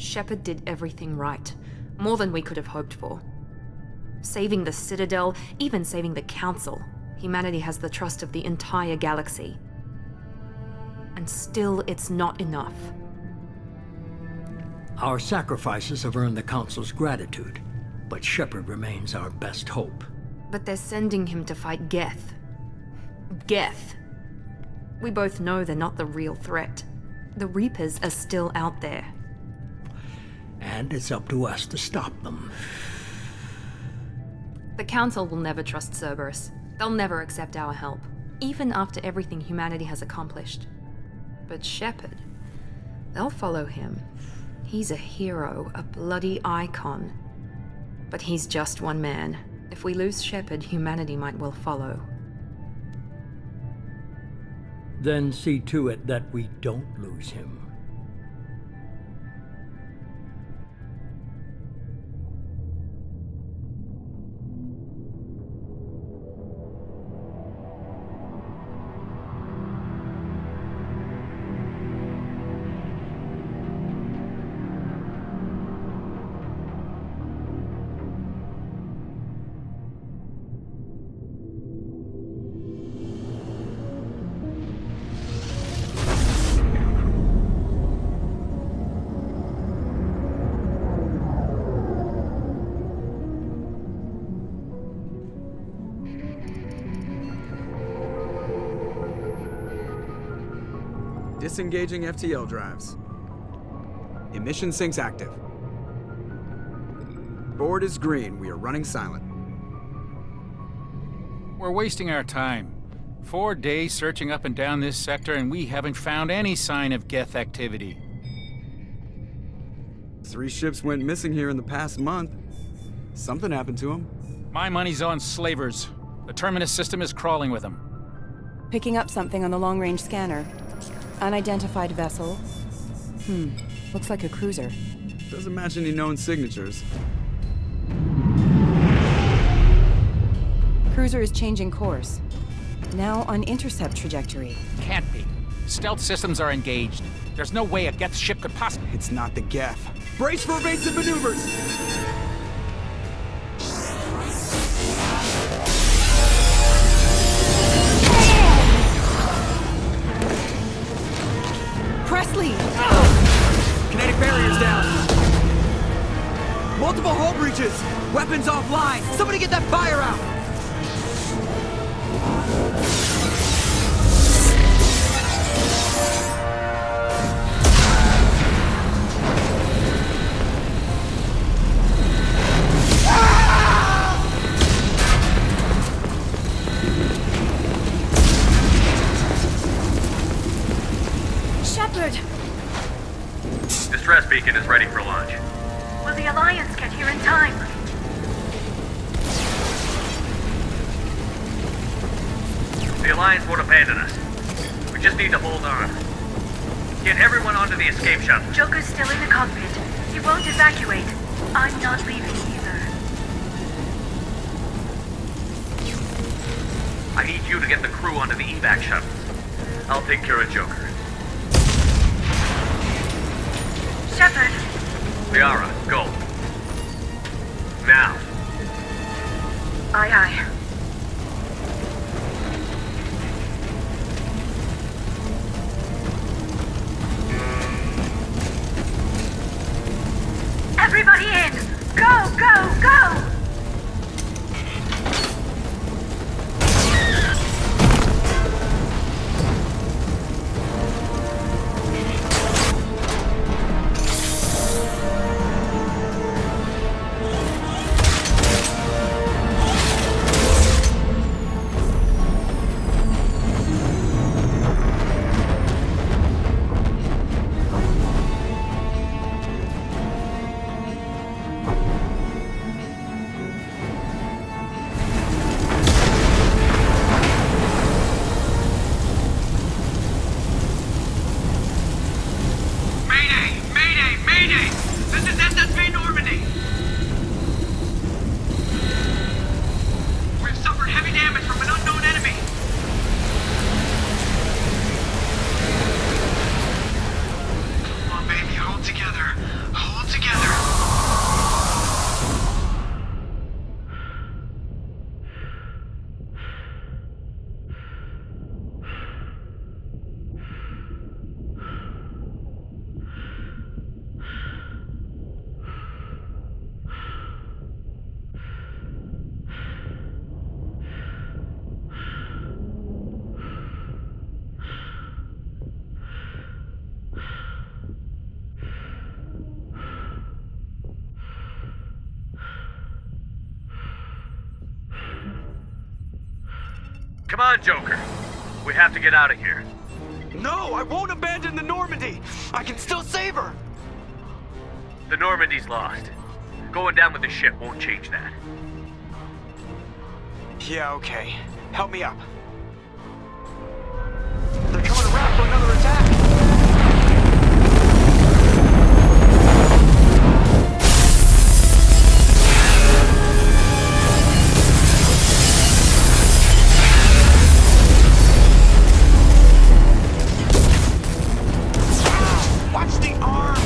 Shepard did everything right. More than we could have hoped for. Saving the Citadel, even saving the Council. Humanity has the trust of the entire galaxy. And still, it's not enough. Our sacrifices have earned the Council's gratitude, but Shepard remains our best hope. But they're sending him to fight Geth. Geth. We both know they're not the real threat. The Reapers are still out there. And it's up to us to stop them. The Council will never trust Cerberus. They'll never accept our help, even after everything humanity has accomplished. But Shepard, they'll follow him. He's a hero, a bloody icon. But he's just one man. If we lose Shepard, humanity might well follow. Then see to it that we don't lose him. Disengaging FTL drives. Emission sinks active. Board is green. We are running silent. We're wasting our time. 4 days searching up and down this sector, and we haven't found any sign of Geth activity. 3 ships went missing here in the past month. Something happened to them. My money's on slavers. The Terminus system is crawling with them. Picking up something on the long-range scanner. Unidentified vessel. Looks like a cruiser. Doesn't match any known signatures. Cruiser is changing course. Now on intercept trajectory. Can't be. Stealth systems are engaged. There's no way a Geth ship could possibly... It's not the Geth. Brace for evasive maneuvers! Presley! Kinetic barriers down. Multiple hull breaches. Weapons offline. Somebody get that fire out. Shepard! Distress beacon is ready for launch. Will the Alliance get here in time? The Alliance won't abandon us. We just need to hold on. Get everyone onto the escape shuttle. Joker's still in the cockpit. He won't evacuate. I'm not leaving either. I need you to get the crew onto the evac shuttles. I'll take care of Joker. Shepard! Liara, go. Now. Aye, aye. Everybody in! Go, go, go! Come on, Joker. We have to get out of here. No, I won't abandon the Normandy! I can still save her! The Normandy's lost. Going down with the ship won't change that. Yeah, okay. Help me up. They're coming around for another attack! Watch the arm!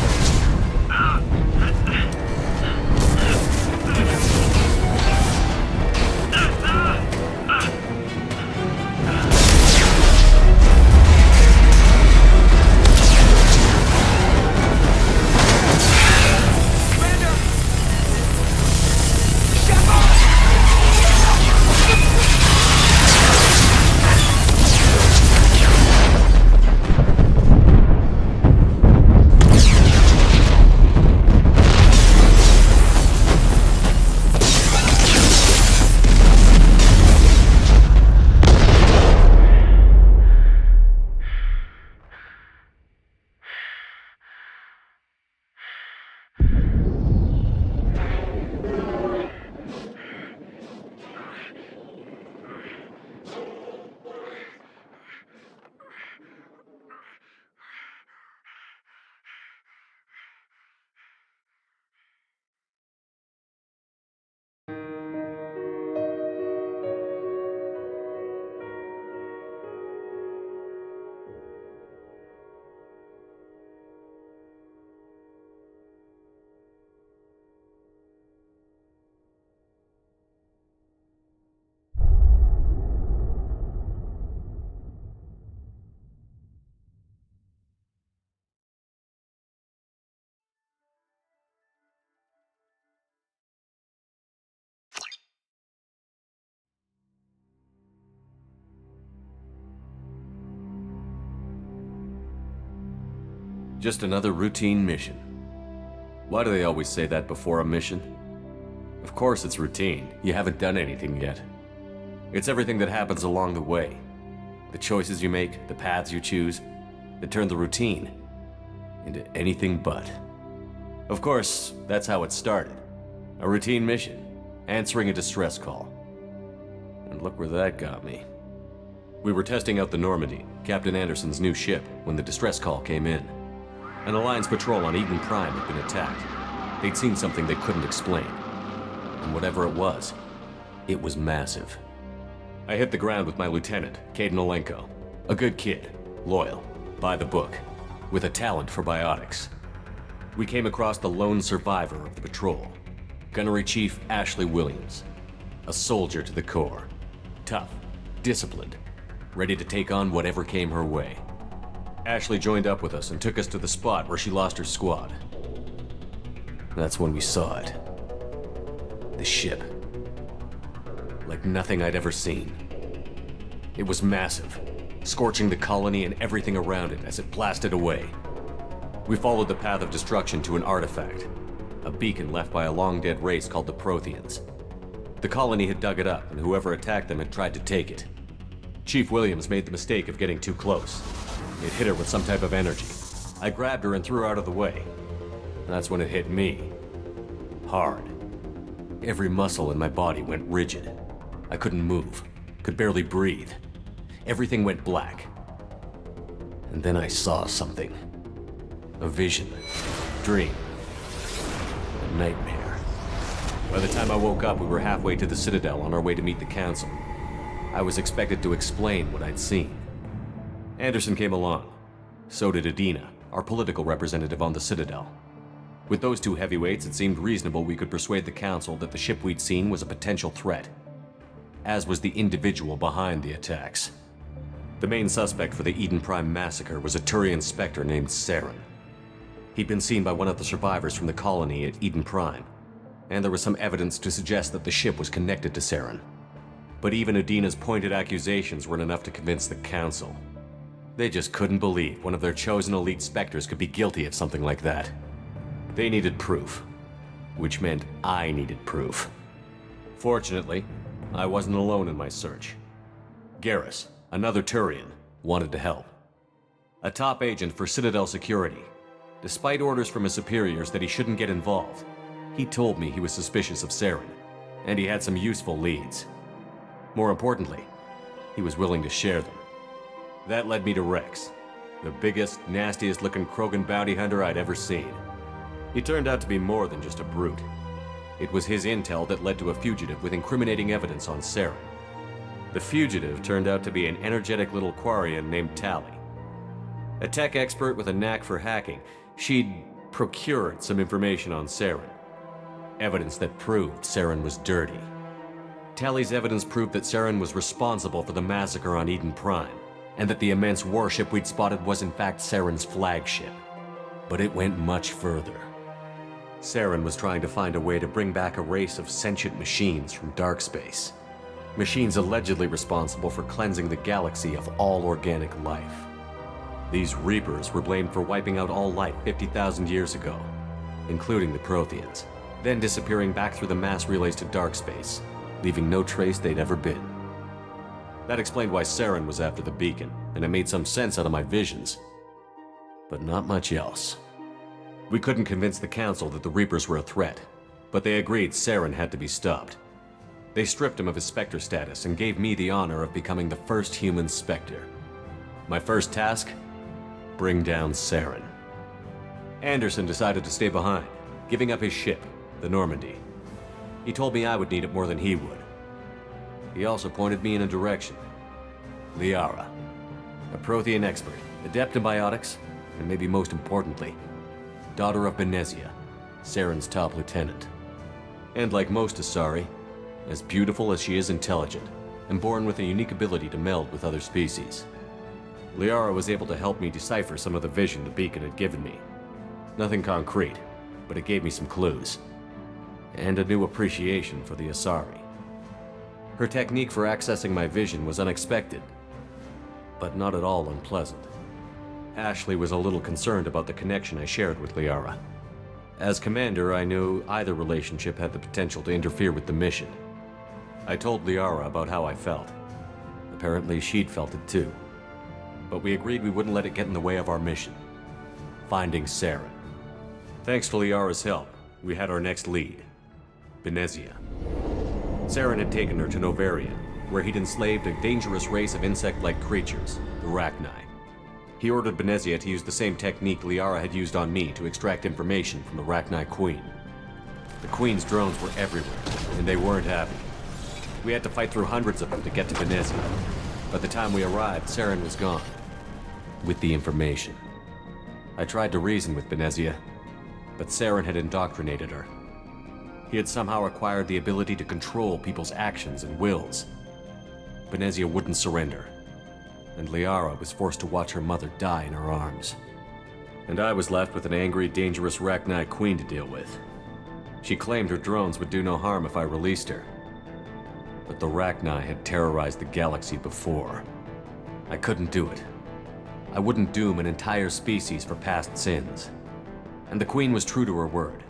Just another routine mission. Why do they always say that before a mission? Of course it's routine. You haven't done anything yet. It's everything that happens along the way. The choices you make, the paths you choose, that turn the routine into anything but. Of course, that's how it started. A routine mission, answering a distress call. And look where that got me. We were testing out the Normandy, Captain Anderson's new ship, when the distress call came in. An Alliance patrol on Eden Prime had been attacked. They'd seen something they couldn't explain. And whatever it was massive. I hit the ground with my lieutenant, Caden Olenko. A good kid, loyal, by the book, with a talent for biotics. We came across the lone survivor of the patrol, Gunnery Chief Ashley Williams. A soldier to the core. Tough, disciplined, ready to take on whatever came her way. Ashley joined up with us and took us to the spot where she lost her squad. That's when we saw it. The ship. Like nothing I'd ever seen. It was massive, scorching the colony and everything around it as it blasted away. We followed the path of destruction to an artifact, a beacon left by a long-dead race called the Protheans. The colony had dug it up, and whoever attacked them had tried to take it. Chief Williams made the mistake of getting too close. It hit her with some type of energy. I grabbed her and threw her out of the way. That's when it hit me. Hard. Every muscle in my body went rigid. I couldn't move, could barely breathe. Everything went black. And then I saw something. A vision. Dream. A nightmare. By the time I woke up, we were halfway to the Citadel on our way to meet the Council. I was expected to explain what I'd seen. Anderson came along. So did Adina, our political representative on the Citadel. With those two heavyweights, it seemed reasonable we could persuade the Council that the ship we'd seen was a potential threat, as was the individual behind the attacks. The main suspect for the Eden Prime massacre was a Turian Spectre named Saren. He'd been seen by one of the survivors from the colony at Eden Prime, and there was some evidence to suggest that the ship was connected to Saren. But even Adina's pointed accusations weren't enough to convince the Council. They just couldn't believe one of their chosen elite Spectres could be guilty of something like that. They needed proof, which meant I needed proof. Fortunately, I wasn't alone in my search. Garrus, another Turian, wanted to help. A top agent for Citadel Security. Despite orders from his superiors that he shouldn't get involved, he told me he was suspicious of Saren, and he had some useful leads. More importantly, he was willing to share them. That led me to Rex, the biggest, nastiest-looking Krogan bounty hunter I'd ever seen. He turned out to be more than just a brute. It was his intel that led to a fugitive with incriminating evidence on Saren. The fugitive turned out to be an energetic little Quarian named Tali. A tech expert with a knack for hacking, she'd procured some information on Saren. Evidence that proved Saren was dirty. Tali's evidence proved that Saren was responsible for the massacre on Eden Prime, and that the immense warship we'd spotted was in fact Saren's flagship. But it went much further. Saren was trying to find a way to bring back a race of sentient machines from dark space. Machines allegedly responsible for cleansing the galaxy of all organic life. These Reapers were blamed for wiping out all life 50,000 years ago, including the Protheans, then disappearing back through the mass relays to dark space, leaving no trace they'd ever been. That explained why Saren was after the beacon, and it made some sense out of my visions. But not much else. We couldn't convince the Council that the Reapers were a threat, but they agreed Saren had to be stopped. They stripped him of his Spectre status and gave me the honor of becoming the first human Spectre. My first task? Bring down Saren. Anderson decided to stay behind, giving up his ship, the Normandy. He told me I would need it more than he would. He also pointed me in a direction. Liara, a Prothean expert, adept in biotics, and maybe most importantly, daughter of Benezia, Saren's top lieutenant. And like most Asari, as beautiful as she is intelligent, and born with a unique ability to meld with other species. Liara was able to help me decipher some of the vision the beacon had given me. Nothing concrete, but it gave me some clues. And a new appreciation for the Asari. Her technique for accessing my vision was unexpected, but not at all unpleasant. Ashley was a little concerned about the connection I shared with Liara. As commander, I knew either relationship had the potential to interfere with the mission. I told Liara about how I felt. Apparently, she'd felt it too. But we agreed we wouldn't let it get in the way of our mission. Finding Saren. Thanks to Liara's help, we had our next lead. Benezia. Saren had taken her to Novaria, where he'd enslaved a dangerous race of insect-like creatures, the Rachni. He ordered Benezia to use the same technique Liara had used on me to extract information from the Rachni Queen. The Queen's drones were everywhere, and they weren't happy. We had to fight through hundreds of them to get to Benezia. By the time we arrived, Saren was gone. With the information. I tried to reason with Benezia, but Saren had indoctrinated her. He had somehow acquired the ability to control people's actions and wills. Benezia wouldn't surrender, and Liara was forced to watch her mother die in her arms. And I was left with an angry, dangerous Rachni Queen to deal with. She claimed her drones would do no harm if I released her. But the Rachni had terrorized the galaxy before. I couldn't do it. I wouldn't doom an entire species for past sins. And the Queen was true to her word.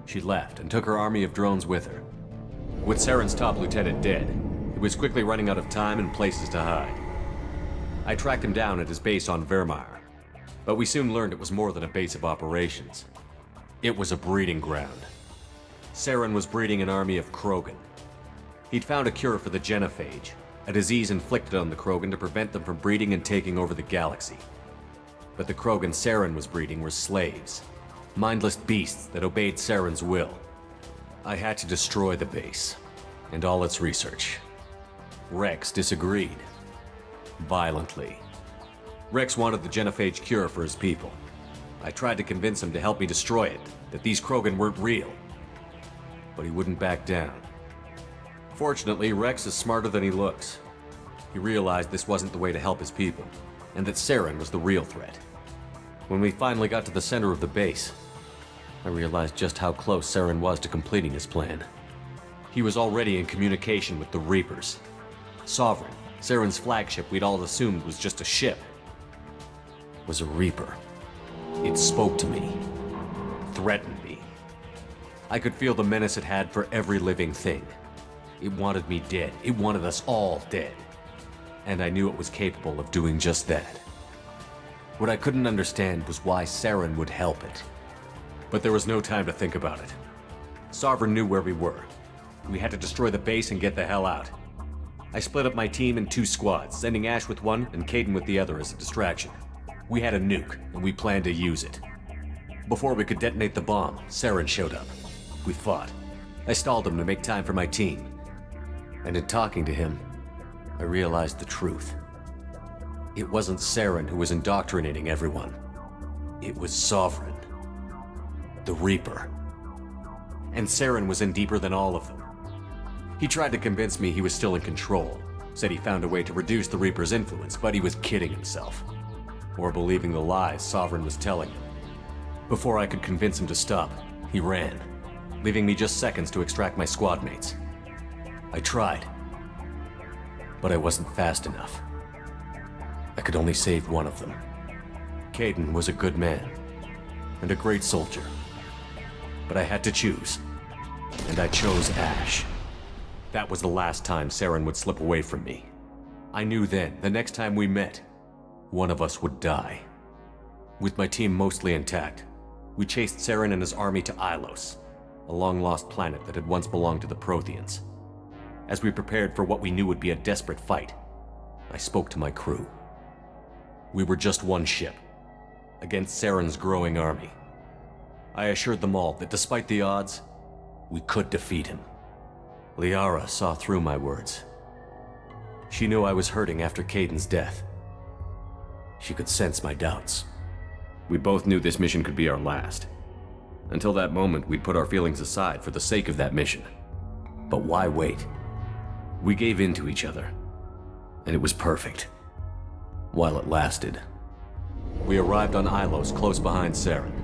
She left and took her army of drones with her. With Saren's top lieutenant dead, he was quickly running out of time and places to hide. I tracked him down at his base on Vermeer, but we soon learned it was more than a base of operations. It was a breeding ground. Saren was breeding an army of Krogan. He'd found a cure for the genophage, a disease inflicted on the Krogan to prevent them from breeding and taking over the galaxy. But the Krogan Saren was breeding were slaves, mindless beasts that obeyed Saren's will. I had to destroy the base, and all its research. Rex disagreed. Violently. Rex wanted the genophage cure for his people. I tried to convince him to help me destroy it, that these Krogan weren't real. But he wouldn't back down. Fortunately, Rex is smarter than he looks. He realized this wasn't the way to help his people, and that Saren was the real threat. When we finally got to the center of the base, I realized just how close Saren was to completing his plan. He was already in communication with the Reapers. Sovereign, Saren's flagship we'd all assumed was just a ship, was a Reaper. It spoke to me, threatened me. I could feel the menace it had for every living thing. It wanted me dead. It wanted us all dead. and I knew it was capable of doing just that. What I couldn't understand was why Saren would help it. But there was no time to think about it. Sovereign knew where we were. We had to destroy the base and get the hell out. I split up my team in 2 squads, sending Ash with one and Caden with the other as a distraction. We had a nuke, and we planned to use it. Before we could detonate the bomb, Saren showed up. We fought. I stalled him to make time for my team. And in talking to him, I realized the truth. It wasn't Saren who was indoctrinating everyone. It was Sovereign. The Reaper. And Saren was in deeper than all of them. He tried to convince me he was still in control, said he found a way to reduce the Reaper's influence, but he was kidding himself. Or believing the lies Sovereign was telling him. Before I could convince him to stop, he ran, leaving me just seconds to extract my squad mates. I tried, but I wasn't fast enough. I could only save one of them. Caden was a good man, and a great soldier. But I had to choose, and I chose Ash. That was the last time Saren would slip away from me. I knew then, the next time we met, one of us would die. With my team mostly intact, we chased Saren and his army to Ilos, a long-lost planet that had once belonged to the Protheans. As we prepared for what we knew would be a desperate fight, I spoke to my crew. We were just one ship, against Saren's growing army. I assured them all that despite the odds, we could defeat him. Liara saw through my words. She knew I was hurting after Caden's death. She could sense my doubts. We both knew this mission could be our last. Until that moment, we'd put our feelings aside for the sake of that mission. But why wait? We gave in to each other, and it was perfect. While it lasted. We arrived on Ilos close behind Saren.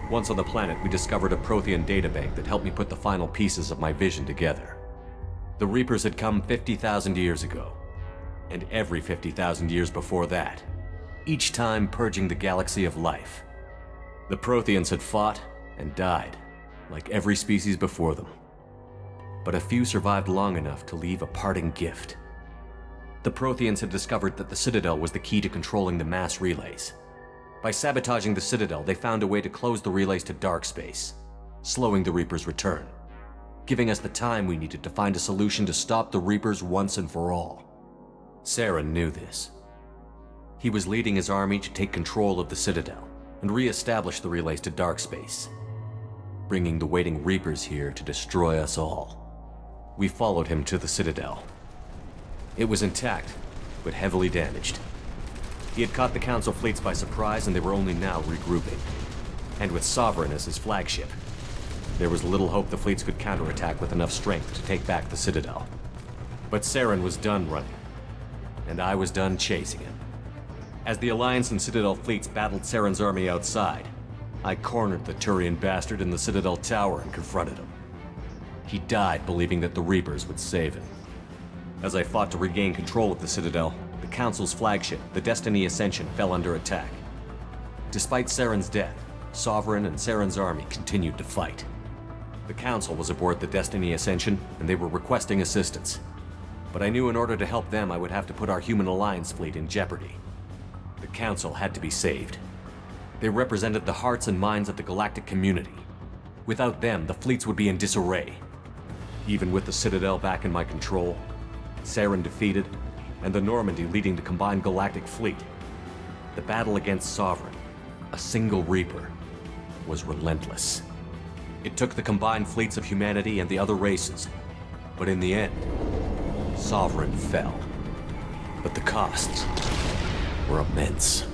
Once on the planet, we discovered a Prothean databank that helped me put the final pieces of my vision together. The Reapers had come 50,000 years ago, and every 50,000 years before that, each time purging the galaxy of life. The Protheans had fought and died, like every species before them. But a few survived long enough to leave a parting gift. The Protheans had discovered that the Citadel was the key to controlling the mass relays. By sabotaging the Citadel, they found a way to close the relays to dark space, slowing the Reaper's return, giving us the time we needed to find a solution to stop the Reapers once and for all. Saren knew this. He was leading his army to take control of the Citadel and re-establish the relays to dark space, bringing the waiting Reapers here to destroy us all. We followed him to the Citadel. It was intact, but heavily damaged. He had caught the Council fleets by surprise, and they were only now regrouping. And with Sovereign as his flagship, there was little hope the fleets could counterattack with enough strength to take back the Citadel. But Saren was done running, and I was done chasing him. As the Alliance and Citadel fleets battled Saren's army outside, I cornered the Turian bastard in the Citadel tower and confronted him. He died believing that the Reapers would save him. As I fought to regain control of the Citadel, the Council's flagship, the Destiny Ascension, fell under attack. Despite Saren's death, Sovereign and Saren's army continued to fight. The Council was aboard the Destiny Ascension, and they were requesting assistance. But I knew in order to help them, I would have to put our Human Alliance fleet in jeopardy. The Council had to be saved. They represented the hearts and minds of the galactic community. Without them, the fleets would be in disarray. Even with the Citadel back in my control, Saren defeated, and the Normandy leading the combined galactic fleet, the battle against Sovereign, a single Reaper, was relentless. It took the combined fleets of humanity and the other races, but in the end, Sovereign fell. But the costs were immense.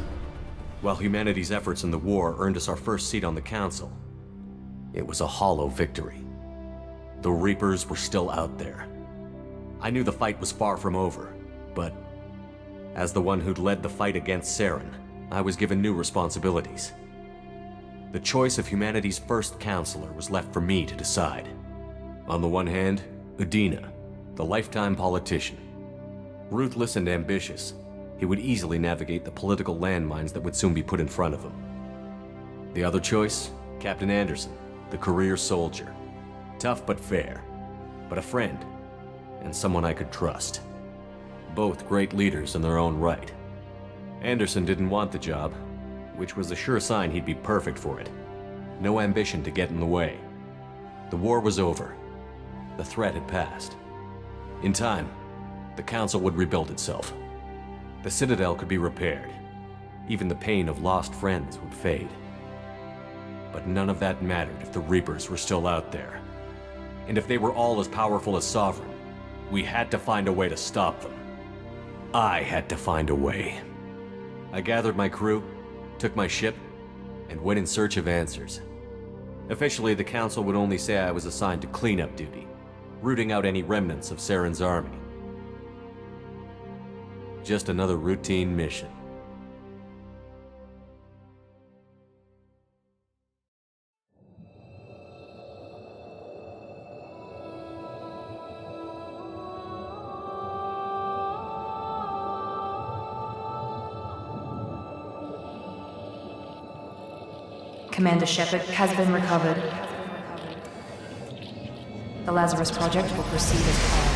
While humanity's efforts in the war earned us our first seat on the Council, it was a hollow victory. The Reapers were still out there. I knew the fight was far from over, but as the one who'd led the fight against Saren, I was given new responsibilities. The choice of humanity's first counselor was left for me to decide. On the one hand, Udina, the lifetime politician. Ruthless and ambitious, he would easily navigate the political landmines that would soon be put in front of him. The other choice, Captain Anderson, the career soldier. Tough but fair, but a friend, and someone I could trust. both great leaders in their own right. Anderson didn't want the job, which was a sure sign he'd be perfect for it. No ambition to get in the way. The war was over. The threat had passed. In time, the Council would rebuild itself. The Citadel could be repaired. Even the pain of lost friends would fade. But none of that mattered if the Reapers were still out there. And if they were all as powerful as Sovereign, we had to find a way to stop them. I had to find a way. I gathered my crew, took my ship, and went in search of answers. Officially, the Council would only say I was assigned to cleanup duty, rooting out any remnants of Saren's army. Just another routine mission. Commander Shepard has been recovered. The Lazarus Project will proceed as planned.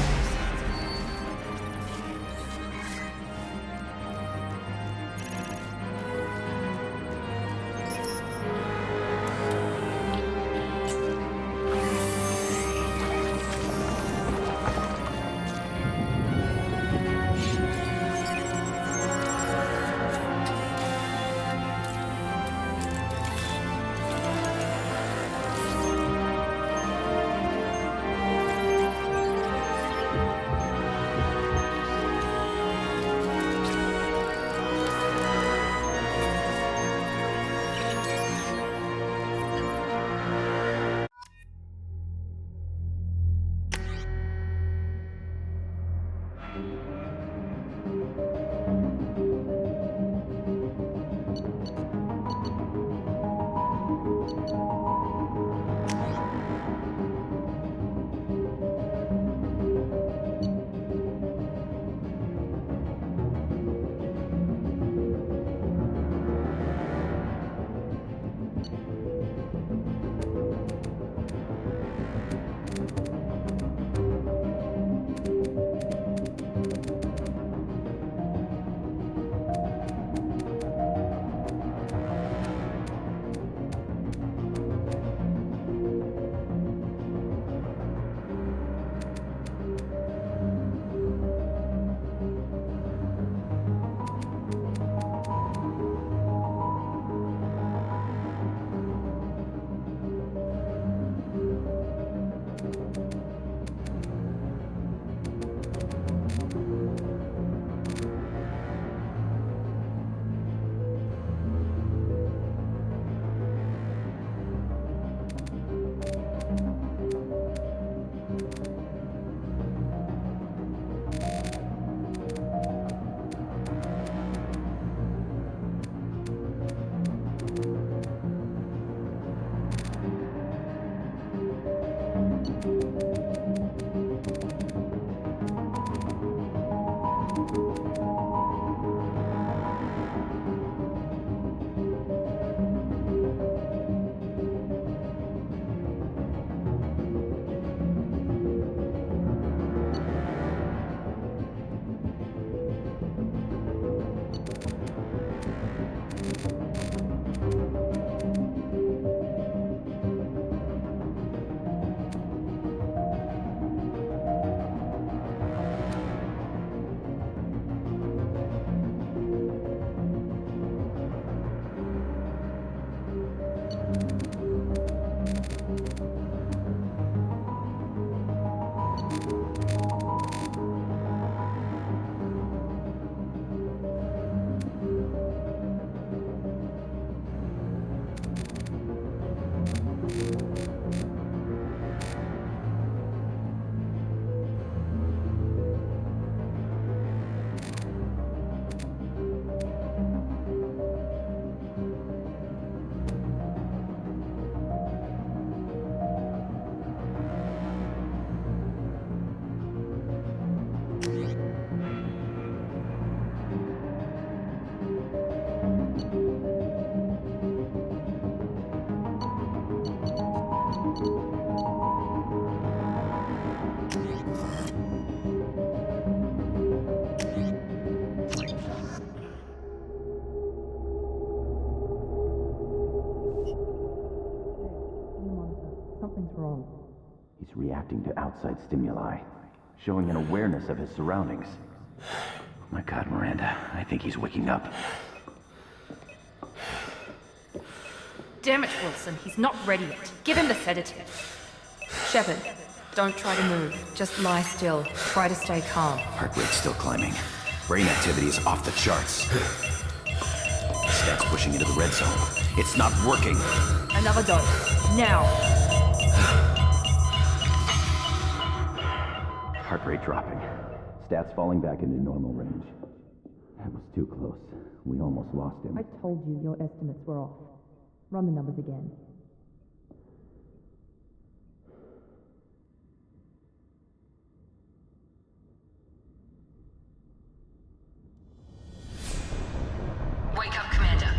Something's wrong. He's reacting to outside stimuli, showing an awareness of his surroundings. My God, Miranda, I think he's waking up. Damn it, Wilson, he's not ready yet. Give him the sedative. Shepard, don't try to move. Just lie still. Try to stay calm. Heart rate's still climbing. Brain activity is off the charts. Stats pushing into the red zone. It's not working. Another dose. Now. Heart rate dropping. Stats falling back into normal range. That was too close. We almost lost him. I told you your estimates were off. Run the numbers again. Wake up, Commander.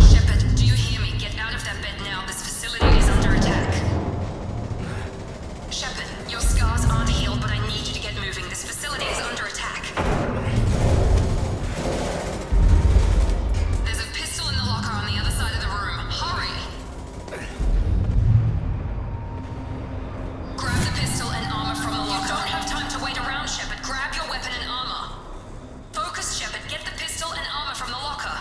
Shepard, do you hear me? Get out of that bed now. This facility is under attack. Shepard, your scars aren't healed, but I need you to get moving. This facility is under attack. There's a pistol in the locker on the other side of the room. Hurry! Grab the pistol and armor from the locker. You don't have time to wait around, Shepard. Grab your weapon and armor. Focus, Shepard. Get the pistol and armor from the locker.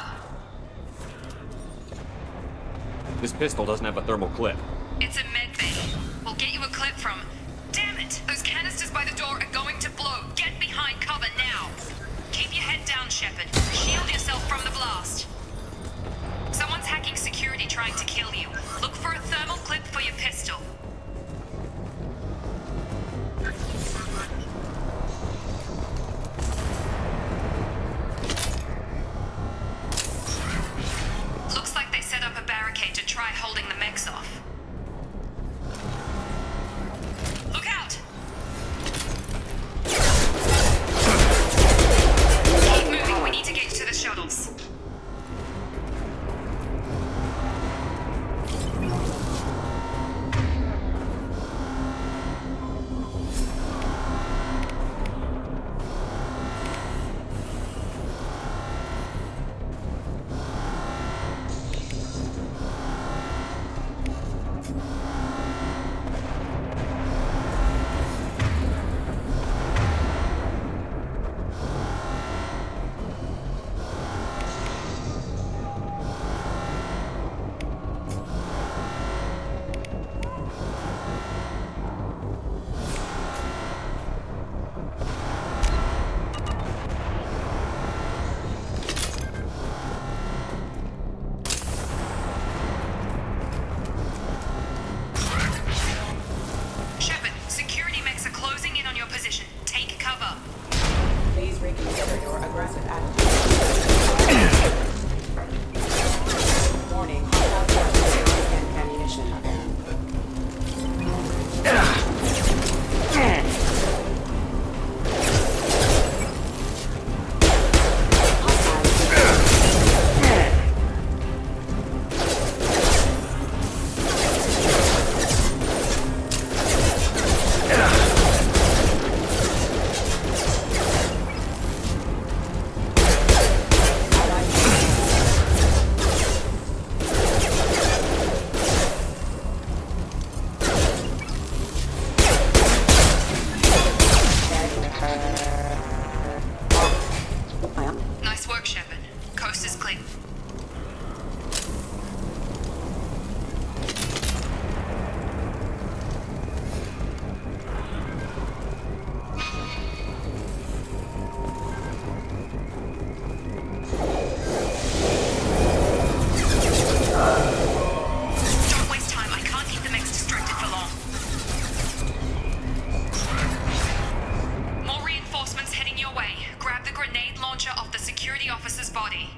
This pistol doesn't have a thermal clip. It's a med bay. We'll get you a clip from... Damn it! Those canisters by the door are going to blow. Get behind cover now. Keep your head down, Shepard. Shield yourself from the blast. Someone's hacking security trying to kill you. Look for a thermal clip for your pistol. Looks like they set up a barricade to try holding the mechs off. Look out! Keep moving, we need to get you to the shuttles. Shepard, security mechs are closing in on your position. Take cover. Please reconsider your aggressive attitude. Warning, hostile and ammunition. Nice work, Shepard. Coast is clear. Don't waste time. I can't keep the mechs distracted for long. More reinforcements heading your way. Grab the grenade launcher off the security officer's body.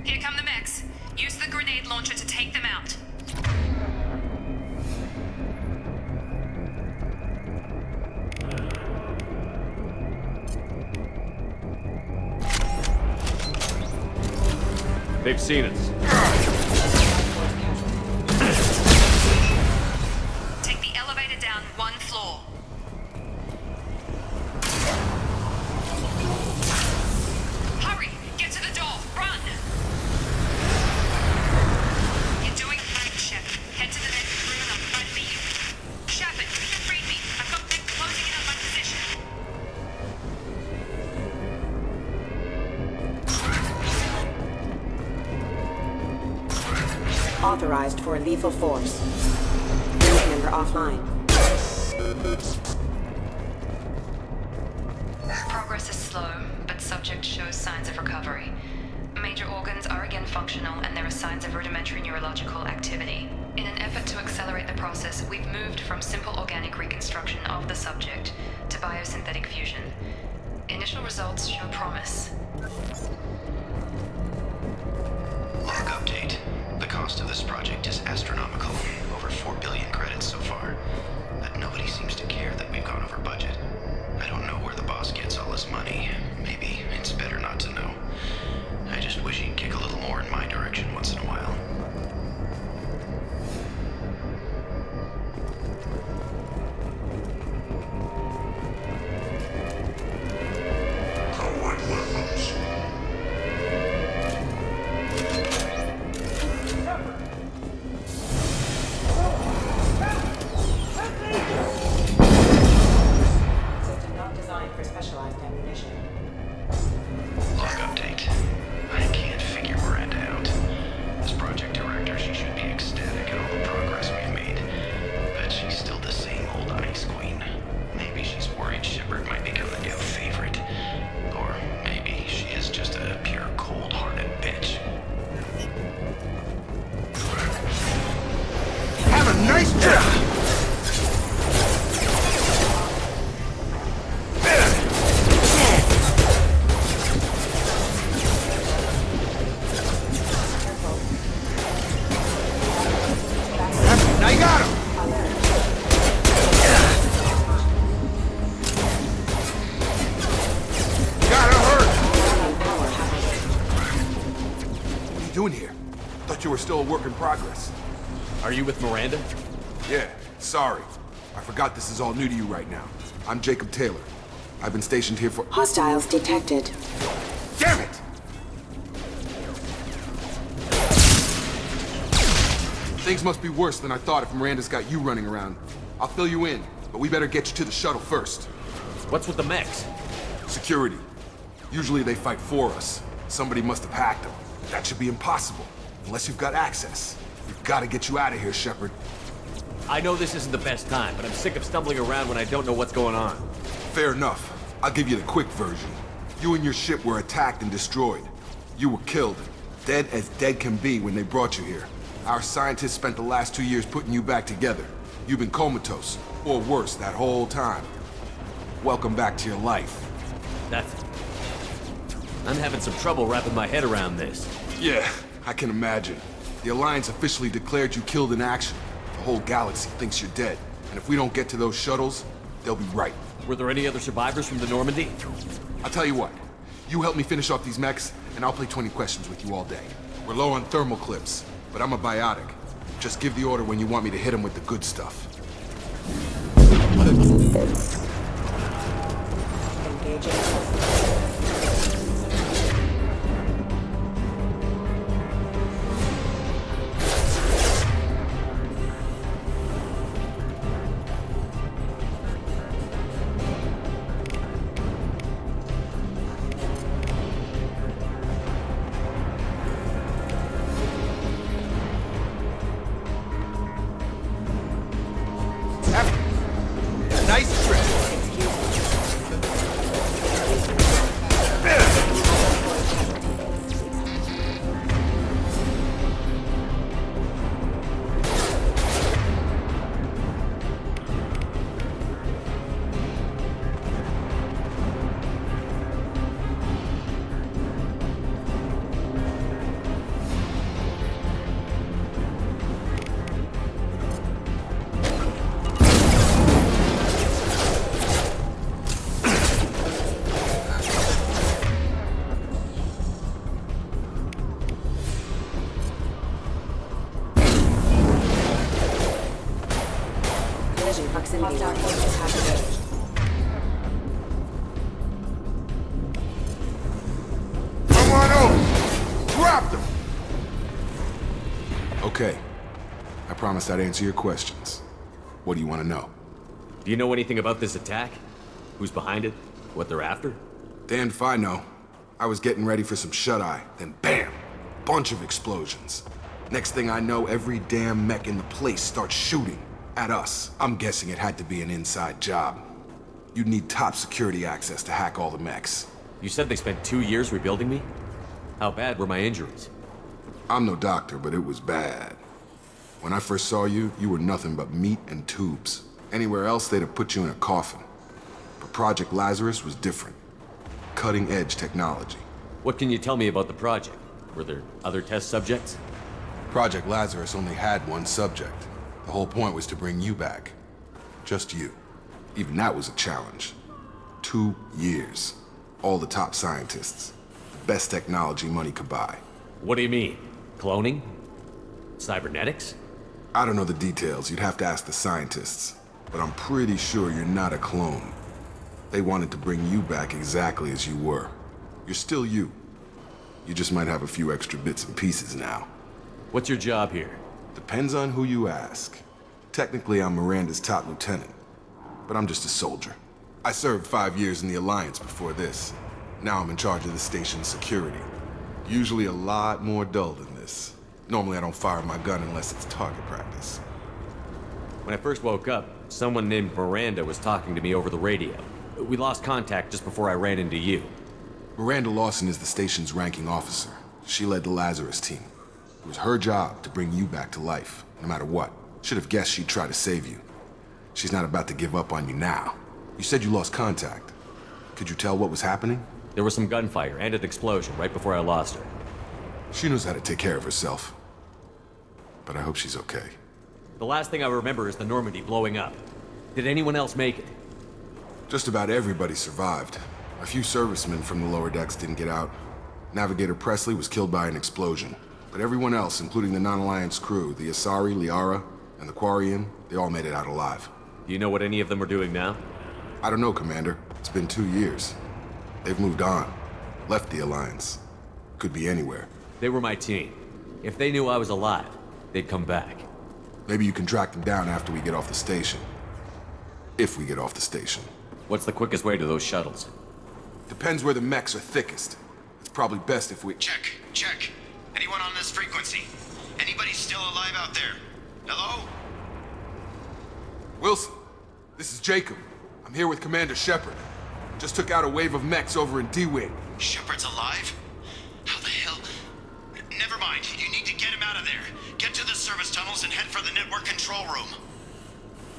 Here come the mechs. Use the grenade launcher to take them out. They've seen us. Take the elevator down one floor. Hurry! Get to the door! Run! Authorized for lethal force. Unit member offline. Progress is slow, but subject shows signs of recovery. Major organs are again functional, and there are signs of rudimentary neurological activity. In an effort to accelerate the process, we've moved from simple organic reconstruction of the subject to biosynthetic fusion. Initial results show promise. Log update. The cost of this project is astronomical. Over 4 billion credits so far. But nobody seems to care that we've gone over budget. I don't know where the boss gets all his money. Maybe it's better not to know. I just wish he'd kick a little more in my direction once in a while. System not designed for specialized ammunition. Log update. I can't figure Miranda out. As project director, she should be ecstatic at all the progress we've made. But she's still the same old ice queen. Maybe she's worried Shepard might become the new favorite. Or maybe she is just a pure cold-hearted bitch. Have a nice job! Now you got him! Gotta hurt! What are you doing here? Thought you were still a work in progress. Are you with Miranda? Yeah, sorry. I forgot this is all new to you right now. I'm Jacob Taylor. I've been stationed here for— Hostiles detected. Damn it! Things must be worse than I thought if Miranda's got you running around. I'll fill you in, but we better get you to the shuttle first. What's with the mechs? Security. Usually they fight for us. Somebody must have hacked them. That should be impossible, unless you've got access. We've got to get you out of here, Shepard. I know this isn't the best time, but I'm sick of stumbling around when I don't know what's going on. Fair enough. I'll give you the quick version. You and your ship were attacked and destroyed. You were killed. Dead as dead can be when they brought you here. Our scientists spent the last 2 years putting you back together. You've been comatose, or worse, that whole time. Welcome back to your life. I'm having some trouble wrapping my head around this. Yeah, I can imagine. The Alliance officially declared you killed in action. The whole galaxy thinks you're dead. And if we don't get to those shuttles, they'll be right. Were there any other survivors from the Normandy? I'll tell you what. You help me finish off these mechs, and I'll play 20 questions with you all day. We're low on thermal clips, but I'm a biotic. Just give the order when you want me to hit him with the good stuff. Engaging. Nice trip. Proximity warning activated. Come on over! Drop them! Okay. I promised I'd answer your questions. What do you want to know? Do you know anything about this attack? Who's behind it? What they're after? Damned if I know. I was getting ready for some shut-eye, then bam! Bunch of explosions. Next thing I know, every damn mech in the place starts shooting at us. I'm guessing it had to be an inside job. You'd need top security access to hack all the mechs. You said they spent 2 years rebuilding me? How bad were my injuries? I'm no doctor, but it was bad. When I first saw you, you were nothing but meat and tubes. Anywhere else, they'd have put you in a coffin. But Project Lazarus was different. Cutting-edge technology. What can you tell me about the project? Were there other test subjects? Project Lazarus only had one subject. The whole point was to bring you back. Just you. Even that was a challenge. 2 years. All the top scientists. The best technology money could buy. What do you mean? Cloning? Cybernetics? I don't know the details. You'd have to ask the scientists. But I'm pretty sure you're not a clone. They wanted to bring you back exactly as you were. You're still you. You just might have a few extra bits and pieces now. What's your job here? Depends on who you ask. Technically, I'm Miranda's top lieutenant. But I'm just a soldier. I served 5 years in the Alliance before this. Now I'm in charge of the station's security. Usually a lot more dull than this. Normally I don't fire my gun unless it's target practice. When I first woke up, someone named Miranda was talking to me over the radio. We lost contact just before I ran into you. Miranda Lawson is the station's ranking officer. She led the Lazarus team. It was her job to bring you back to life, no matter what. Should have guessed she'd try to save you. She's not about to give up on you now. You said you lost contact. Could you tell what was happening? There was some gunfire and an explosion right before I lost her. She knows how to take care of herself. But I hope she's okay. The last thing I remember is the Normandy blowing up. Did anyone else make it? Just about everybody survived. A few servicemen from the lower decks didn't get out. Navigator Presley was killed by an explosion. But everyone else, including the non-Alliance crew, the Asari, Liara, and the Quarian, they all made it out alive. Do you know what any of them are doing now? I don't know, Commander. It's been 2 years. They've moved on. Left the Alliance. Could be anywhere. They were my team. If they knew I was alive, they'd come back. Maybe you can track them down after we get off the station. If we get off the station. What's the quickest way to those shuttles? Depends where the mechs are thickest. It's probably best if we... Check. Anyone on this frequency? Anybody still alive out there? Hello? Wilson, this is Jacob. I'm here with Commander Shepard. Just took out a wave of mechs over in D-Wing. Shepard's alive? How the hell? Never mind. You need to get him out of there. Get to the service tunnels and head for the network control room.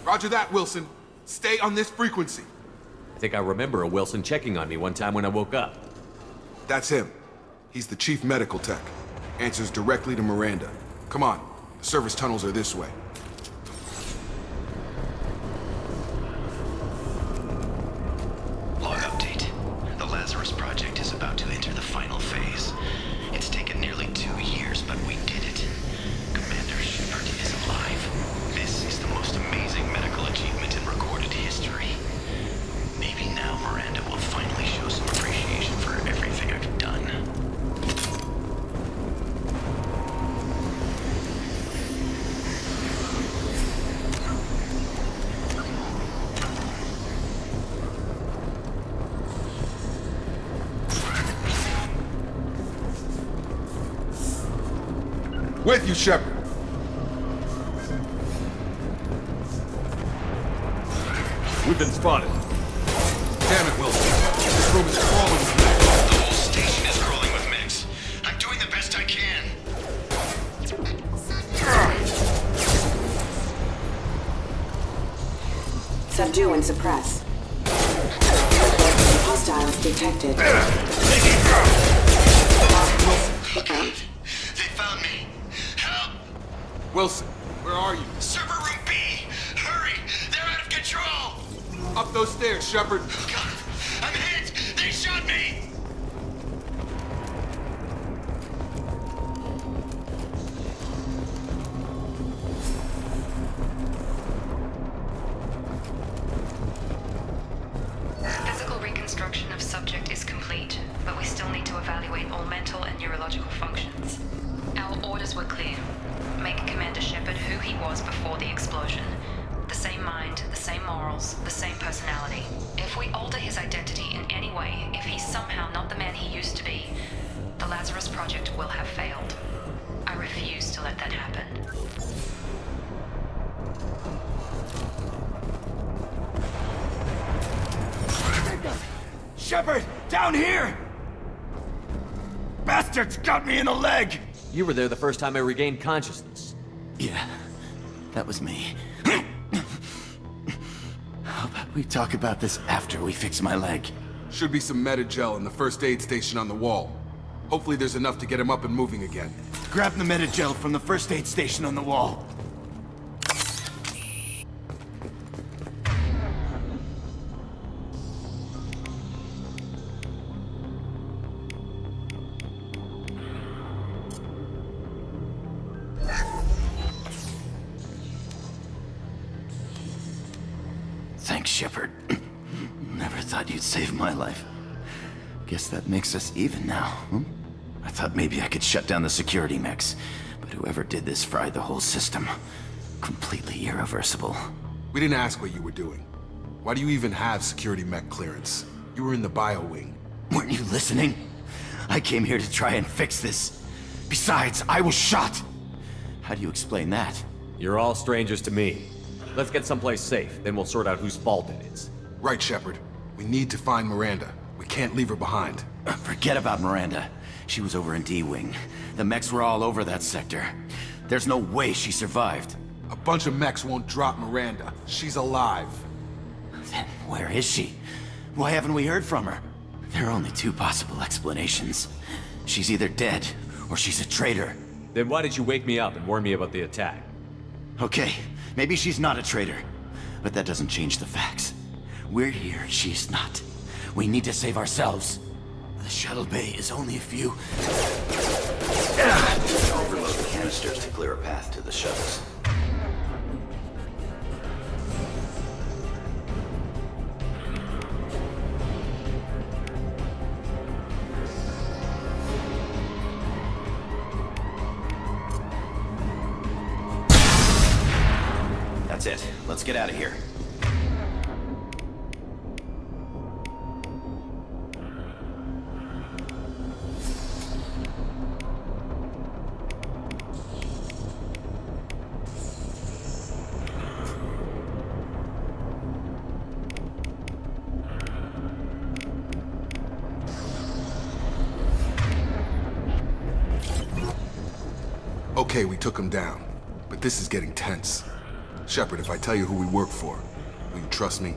Roger that, Wilson. Stay on this frequency. I think I remember a Wilson checking on me one time when I woke up. That's him. He's the chief medical tech. Answers directly to Miranda. Come on. The service tunnels are this way. Log update. The Lazarus project is about to enter the final phase. It's taken nearly 2 years, but we did it. Commander Shepard is alive. This is the most amazing medical achievement in recorded history. Maybe now Miranda will finally show some appreciation for everything I've done. With you, Shepard. We've been spotted. Damn it, Wilson. This room is crawling with mechs. The whole station is crawling with mechs. I'm doing the best I can. Subdue and suppress. Hostiles detected. They found me. Help! Wilson, where are you? Server room B! Hurry! They're out of control! Up those stairs, Shepard. God, I'm hit! They shot me! Physical reconstruction of subject is complete, but we still need to evaluate all mental and neurological functions. Our orders were clear. Make Commander Shepard who he was before the explosion. The same mind, the same morals, the same personality. If we alter his identity in any way, if he's somehow not the man he used to be, the Lazarus Project will have failed. I refuse to let that happened. Shepard! Down here! Bastards got me in the leg! You were there the first time I regained consciousness. Yeah, that was me. How about we talk about this after we fix my leg? Should be some Metagel in the first aid station on the wall. Hopefully there's enough to get him up and moving again. Grab the Metagel from the first aid station on the wall. Thanks, Shepard. Never thought you'd save my life. Guess that makes us even now, hmm? I thought maybe I could shut down the security mechs, but whoever did this fried the whole system. Completely irreversible. We didn't ask what you were doing. Why do you even have security mech clearance? You were in the bio wing. Weren't you listening? I came here to try and fix this. Besides, I was shot! How do you explain that? You're all strangers to me. Let's get someplace safe, then we'll sort out whose fault it is. Right, Shepard. We need to find Miranda. We can't leave her behind. Forget about Miranda. She was over in D-Wing. The mechs were all over that sector. There's no way she survived. A bunch of mechs won't drop Miranda. She's alive. Then where is she? Why haven't we heard from her? There are only two possible explanations. She's either dead, or she's a traitor. Then why did you wake me up and warn me about the attack? Okay, maybe she's not a traitor. But that doesn't change the facts. We're here, she's not. We need to save ourselves. The shuttle bay is only a few... Overload the canisters to clear a path to the shuttles. That's it. Let's get out of here. Okay, we took him down. But this is getting tense. Shepard, if I tell you who we work for, will you trust me?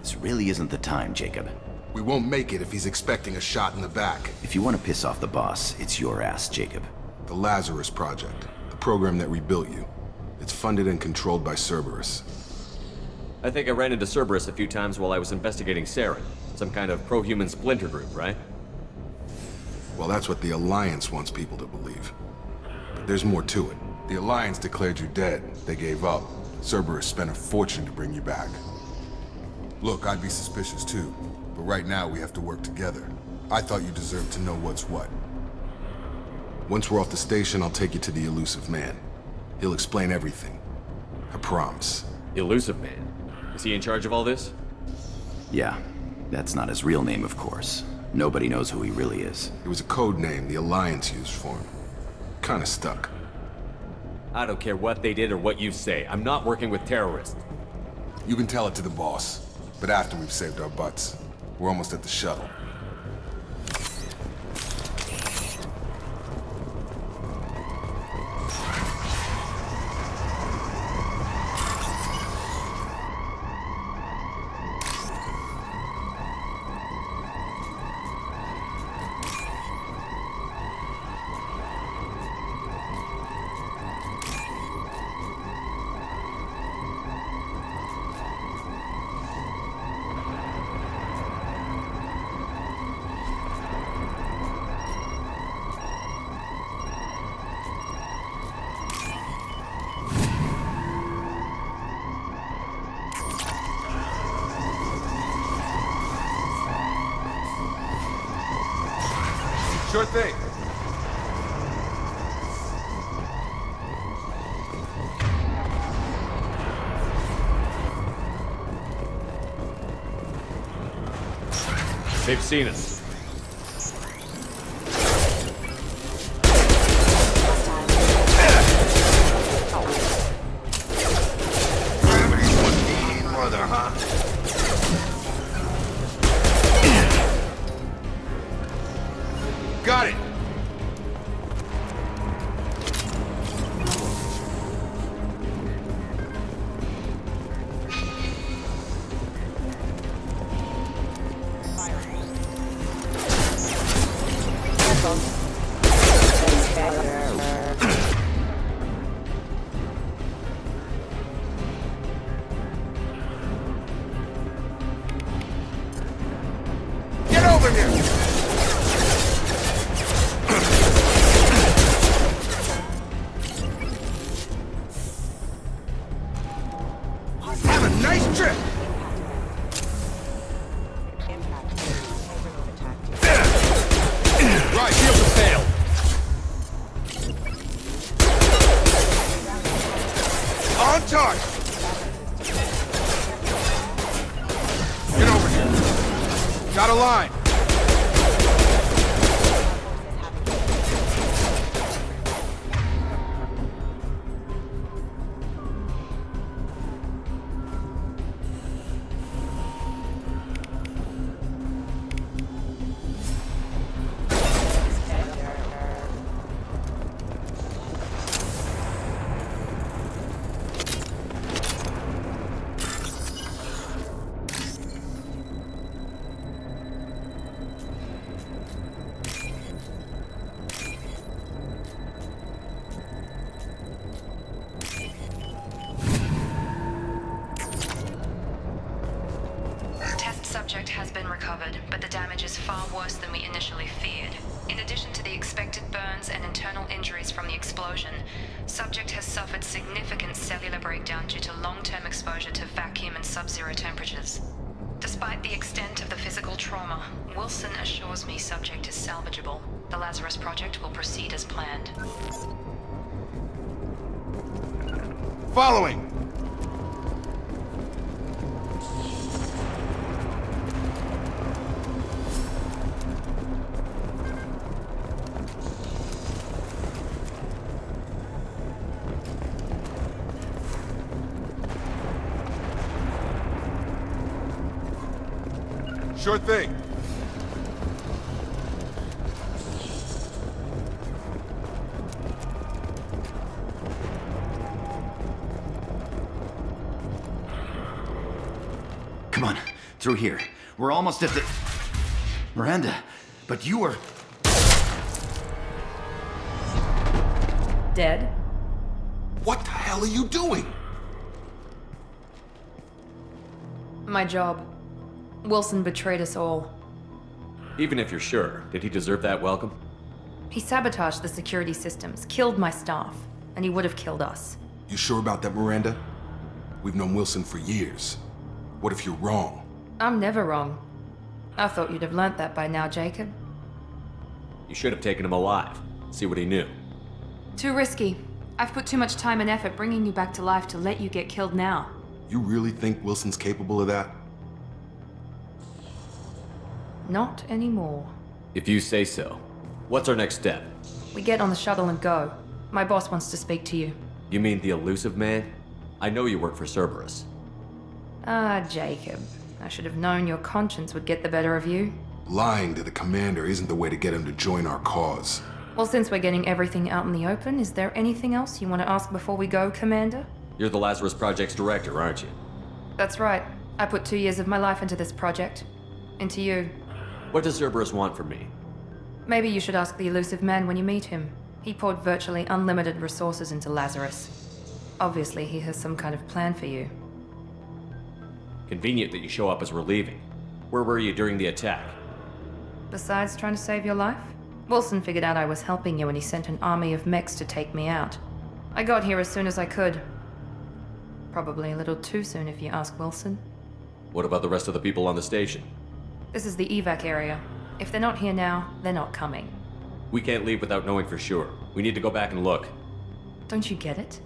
This really isn't the time, Jacob. We won't make it if he's expecting a shot in the back. If you want to piss off the boss, it's your ass, Jacob. The Lazarus Project, the program that rebuilt you. It's funded and controlled by Cerberus. I think I ran into Cerberus a few times while I was investigating Saren. Some kind of pro-human splinter group, right? Well, that's what the Alliance wants people to believe. But there's more to it. The Alliance declared you dead. They gave up. Cerberus spent a fortune to bring you back. Look, I'd be suspicious too, but right now we have to work together. I thought you deserved to know what's what. Once we're off the station, I'll take you to the Elusive Man. He'll explain everything. I promise. Elusive Man? Is he in charge of all this? Yeah. That's not his real name, of course. Nobody knows who he really is. It was a code name the Alliance used for him. Kinda stuck. I don't care what they did or what you say. I'm not working with terrorists. You can tell it to the boss, but after we've saved our butts. We're almost at the shuttle. Sure thing. They've seen us. On target! Get over here. Got a line. Subject has been recovered, but the damage is far worse than we initially feared. In addition to the expected burns and internal injuries from the explosion, subject has suffered significant cellular breakdown due to long-term exposure to vacuum and sub-zero temperatures. Despite the extent of the physical trauma, Wilson assures me subject is salvageable. The Lazarus Project will proceed as planned. Following! Sure thing. Come on, through here. We're almost at the... Miranda, but you were... Dead? What the hell are you doing? My job. Wilson betrayed us all. Even if you're sure, did he deserve that welcome? He sabotaged the security systems, killed my staff, and he would have killed us. You sure about that, Miranda? We've known Wilson for years. What if you're wrong? I'm never wrong. I thought you'd have learnt that by now, Jacob. You should have taken him alive. See what he knew. Too risky. I've put too much time and effort bringing you back to life to let you get killed now. You really think Wilson's capable of that? Not anymore. If you say so. What's our next step? We get on the shuttle and go. My boss wants to speak to you. You mean the elusive man? I know you work for Cerberus. Ah, Jacob. I should have known your conscience would get the better of you. Lying to the commander isn't the way to get him to join our cause. Well, since we're getting everything out in the open, is there anything else you want to ask before we go, Commander? You're the Lazarus Project's director, aren't you? That's right. I put 2 years of my life into this project. Into you. What does Cerberus want from me? Maybe you should ask the elusive man when you meet him. He poured virtually unlimited resources into Lazarus. Obviously, he has some kind of plan for you. Convenient that you show up as we're leaving. Where were you during the attack? Besides trying to save your life? Wilson figured out I was helping you and he sent an army of mechs to take me out. I got here as soon as I could. Probably a little too soon if you ask Wilson. What about the rest of the people on the station? This is the evac area. If they're not here now, they're not coming. We can't leave without knowing for sure. We need to go back and look. Don't you get it?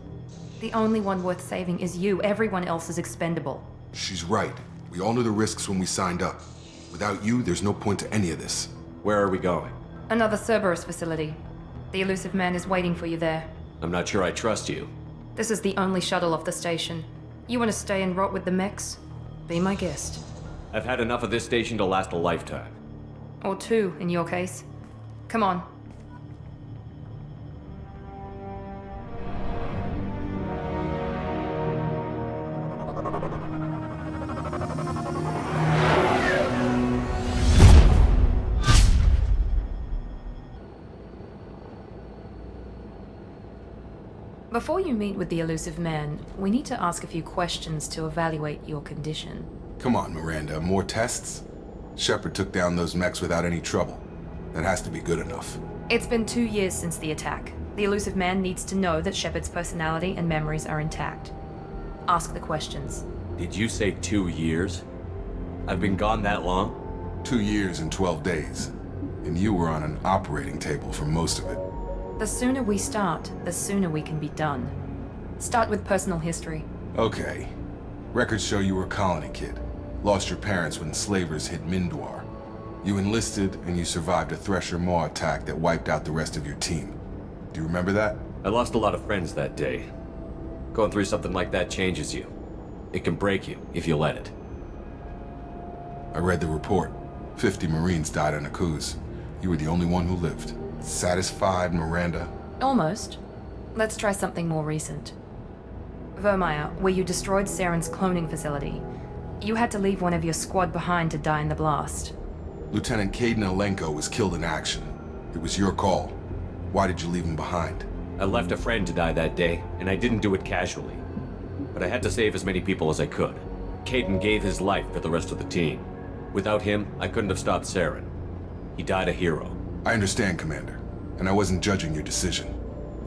The only one worth saving is you. Everyone else is expendable. She's right. We all knew the risks when we signed up. Without you, there's no point to any of this. Where are we going? Another Cerberus facility. The elusive man is waiting for you there. I'm not sure I trust you. This is the only shuttle off the station. You want to stay and rot with the mechs? Be my guest. I've had enough of this station to last a lifetime. Or 2, in your case. Come on. Before you meet with the elusive man, we need to ask a few questions to evaluate your condition. Come on, Miranda. More tests? Shepard took down those mechs without any trouble. That has to be good enough. It's been 2 years since the attack. The elusive man needs to know that Shepard's personality and memories are intact. Ask the questions. Did you say 2 years? I've been gone that long? 2 years and 12 days. And you were on an operating table for most of it. The sooner we start, the sooner we can be done. Start with personal history. Okay. Records show you were a colony kid. Lost your parents when slavers hit Mindwar. You enlisted, and you survived a Thresher Maw attack that wiped out the rest of your team. Do you remember that? I lost a lot of friends that day. Going through something like that changes you. It can break you, if you let it. I read the report. 50 Marines died on a cruise. You were the only one who lived. Satisfied, Miranda? Almost. Let's try something more recent. Vermeer, where you destroyed Saren's cloning facility. You had to leave one of your squad behind to die in the blast. Lieutenant Caden Alenko was killed in action. It was your call. Why did you leave him behind? I left a friend to die that day, and I didn't do it casually. But I had to save as many people as I could. Caden gave his life for the rest of the team. Without him, I couldn't have stopped Saren. He died a hero. I understand, Commander, and I wasn't judging your decision.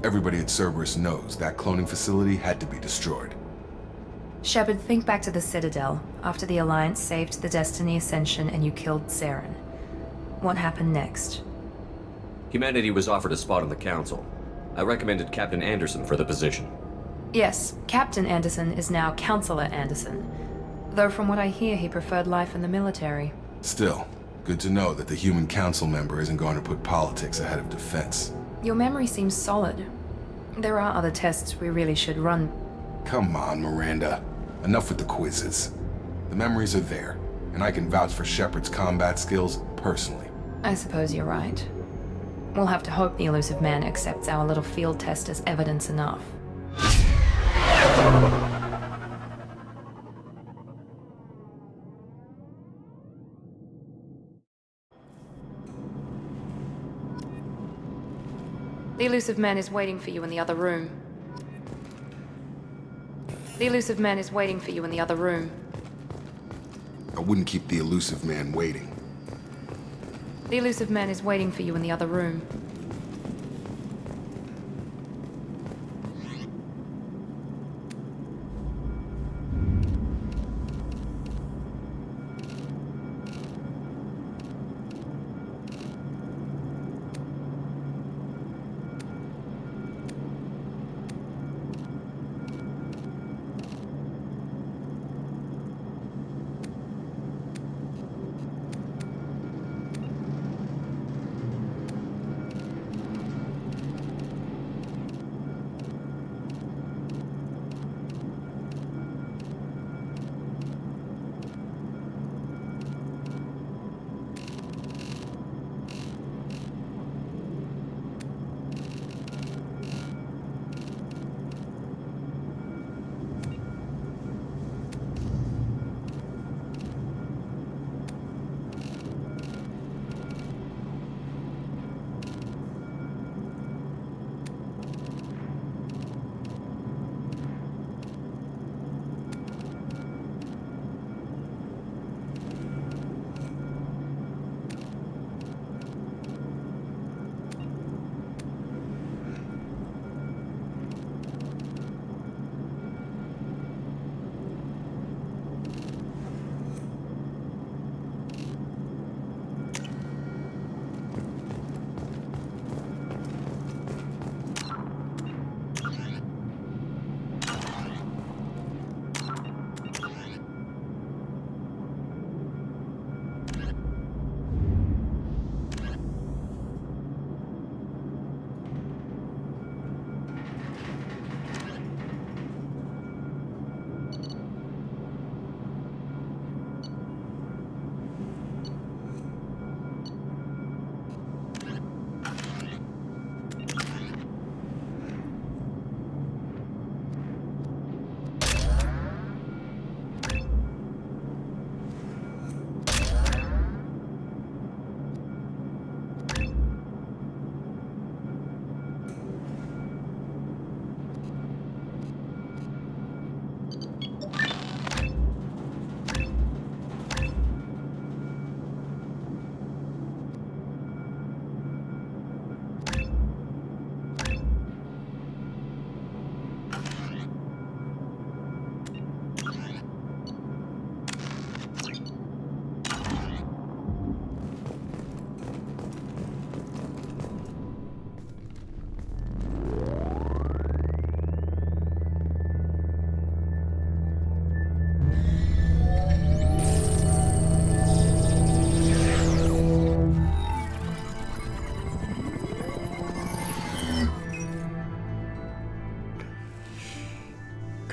Everybody at Cerberus knows that cloning facility had to be destroyed. Shepard, think back to the Citadel, after the Alliance saved the Destiny Ascension and you killed Saren. What happened next? Humanity was offered a spot on the Council. I recommended Captain Anderson for the position. Yes, Captain Anderson is now Counselor Anderson. Though from what I hear, he preferred life in the military. Still, good to know that the human council member isn't going to put politics ahead of defense. Your memory seems solid. There are other tests we really should run. Come on, Miranda. Enough with the quizzes. The memories are there, and I can vouch for Shepard's combat skills personally. I suppose you're right. We'll have to hope the Elusive Man accepts our little field test as evidence enough. The Elusive Man is waiting for you in the other room. The Elusive Man is waiting for you in the other room. I wouldn't keep the Elusive Man waiting. The Elusive Man is waiting for you in the other room.